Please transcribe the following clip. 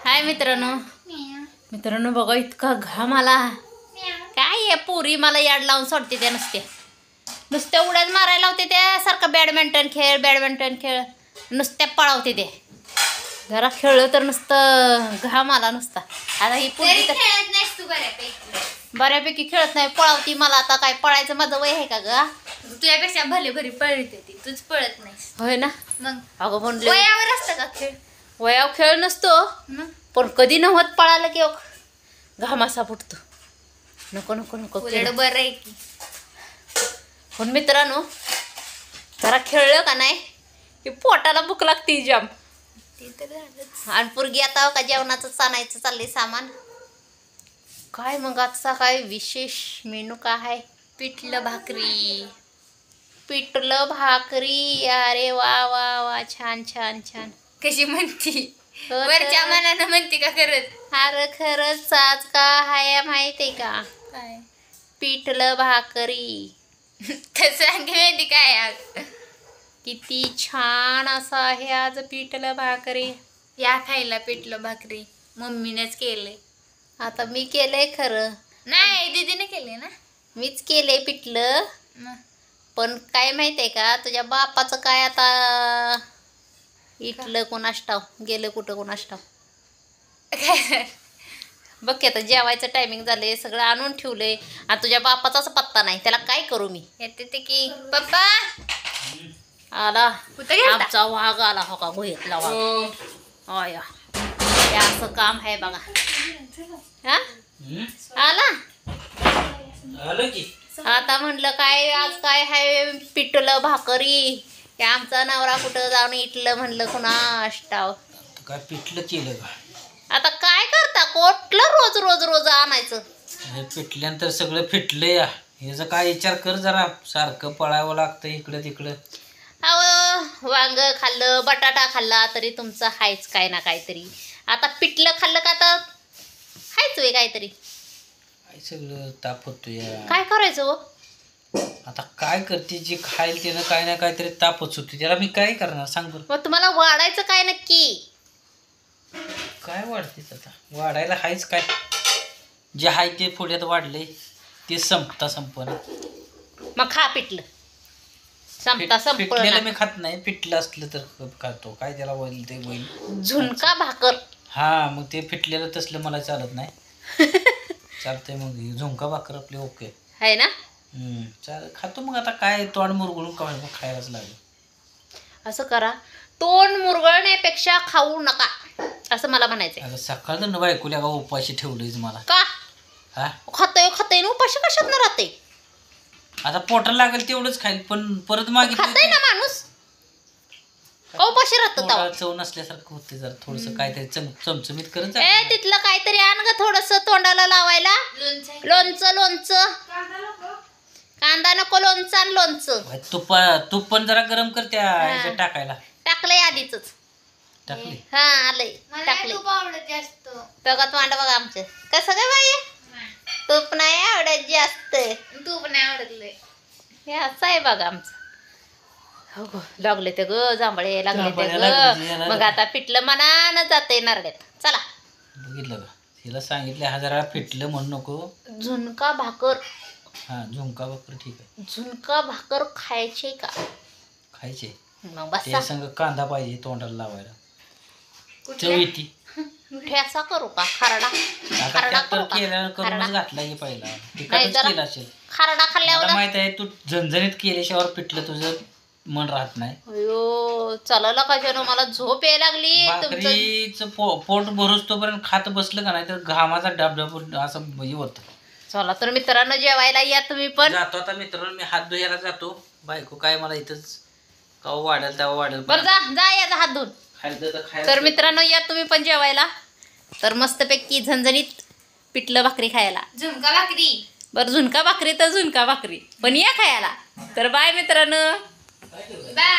हाय मित्रांनो बघा इतका घाम आला. काय आहे पुरी मला याड लावून सोडते त्या नुसत्या उड्याच मारायला लावते त्या सारखं बॅडमिंटन खेळ नुसत्या पळावते ते. जरा खेळलं तर नुसतं घाम आला नुसता. आता ही पुरी तर खेळत नाहीस तू बऱ्यापैकी खेळत नाही, पळावती. मला आता काय पळायचं माझं वय आहे का ग? तुझ्यापेक्षा भरी पळते ती, तूच पळत नाहीस. होय ना. मग अगं म्हणलं वयावर असतं का खेळ? वयाव खेळ नसतो, पण कधी नव्हत पळालं की घामासा फुटतो. नको नको नको उलट बरं आहे की. पण मित्रांनो जरा खेळलं का नाही की पोटाला भूक लागते जाम. ते तर झालंच. आणि पुरगी आता का जेवणाचं आणायचं चाललंय सामान. काय मग आजचा काय विशेष मेनू काय आहे? पिठलं भाकरी. पिठलं भाकरी. अरे वा वा वा, छान छान छान. कशी म्हणती? हो तर. वरच्या मनानं म्हणती का खरंच? अरे खरंच आज का आहे माहिती का? काय पिठलं भाकरी. तसं सांगे माहिती काय आज? किती छान असं आहे आज पिठलं भाकरी. या खायला पिठलं भाकरी मम्मीनेच केलंय. आता मी केलंय खरं, नाही दीदीने केले ना. मीच केलंय पिठलं. मग पण काय माहिती आहे का, तुझ्या बापाचं काय आता इथलं कोणास ठाव गेलं कुठं कोणास ठाव. काय बघ की आता जेवायचं टायमिंग झालंय, सगळं आणून ठेवलंय आणि तुझ्या बापाचाच पत्ता नाही. त्याला काय करू मी? येते ते की पप्पा आला कुठं गेलता? आमचा वाघ आला हो का, गुहेतला वाघ. आया हे असं काम आहे बघा. हा आला आलं की आता म्हणलं काय आज काय आहे पिठलं भाकरी. हे आमचा नवरा कुठं जाऊन इटलं म्हणलं कुणास ठाव. तू काय पिठलं केलं का? आता काय करता, कुठलं रोज रोज रोज आणायचं? हे पिठल्यानंतर सगळं फिटलं या. ह्याचा काय विचार कर जरा. सारखं पळावं लागतं इकडं तिकडं. अहो वांग खाल्लं, बटाटा खाल्ला तरी तुमचं हायच काय ना काहीतरी. आता पिठलं खाल्लं का तर हायच वे काहीतरी. काय सगळं ताप होतो या. काय करायचं हो? आता काय करते, जे खाईल त्यानं काय ना काहीतरी तापच होतो. त्याला मी काय करणार सांग बरं. मग तुम्हाला वाढायचं काय नक्की? काय वाढतेच आता, वाढायला हायच काय. जे आहे ते पुढ्यात वाढले ते संपना. मग खा पिठलं. संपता पिठलेलं संपलं मी खात नाही. पिठलं असलं तर खातो. काय त्याला होईल ते होईल. झुणका भाकर. हा मग ते फिटलेलं तसलं मला चालत नाही. चालतंय मग झुणका भाकर आपले ओके आहे ना. चाल खातो मग. आता काय तोंड मुरगुळून खायलाच लागेल. असं करा, तोंड मुरगळण्यापेक्षा खाऊ नका असं मला म्हणायचंय. आता सकाळ तर बायकोल्या का उपाशी ठेवलंयच मला. का हा खातय ना उपाशी कशात न राहते? आता पोटाला लागेल तेवढंच खाईल, पण परत मागितलं खातय ना माणूस, का उपाशी राहत? पोटाला चव नसल्यासारखं होते. जरा थोडस काहीतरी चमचमीत करत जा. ए तिथलं काहीतरी आण ग थोडस तोंडाला लावायला. लोणचं कांदा नको, लोणचं आण लोणचं. तूप पण जरा गरम कर त्या ह्याच्यात टाकायला. टाकलंय आधीच. टाकली. हा आलंय टाकलंय. तूप आवडत जास्त. बघा तोंड बघा आमचं कसं काय बाई. तूप नाही आवडत जास्त. तूप नाही आवडत. हे असं आहे बघा आमचं. हो गो लागले ते ग जांभळे लागले ते जांभळे लागले ग. ते. मग आता पिठलं मनानं जाते नारड्यात. चला बघितलं का, तिला सांगितलं 1000 वेळा फिटलं म्हणू नको. झुणका भाकर. हा झुणका भाकर ठीक आहे. झुणका भाकर खायचे का? खायचे. मग बसा त्या संग कांदा पाहिजे तोंडाला लावायला. चव येते. ठेसा करू का? खरडा आता खरडा त्यात करू तर का? करूनच खरडा घातला की पहिला. नाही तिखटच जरा केलं असेल. खरडा खाल्ल्यावर मला माहित आहे तू झणझणीत केल्याशिवाय पिठलं तुझं मन राहत नाही. अयो चालला कशानं, मला झोप यायला लागली. तुमचं भाकरीचं पोट भरूच तोपर्यंत खात बसलं का नाही तर घामाचा डाबडाब असं हे होतं. चला तर मित्रांनो जेवायला या तुम्ही पण. जातो आता मित्रांनो, मी हात धुयाला जातो. बायको काय मला इथंच कवा वाढेल तेव्हा वाढेल. बरं जा याचा हात धुवून. खायचं तर खायचं. तर मित्रांनो या तुम्ही पण जेवायला. तर मस्तपैकी झणझणीत पिठलं भाकरी खायला. झुणका भाकरी. बरं झुणका भाकरी तर झुणका भाकरी पण या खायला. तर बाय मित्रांनो. बाय.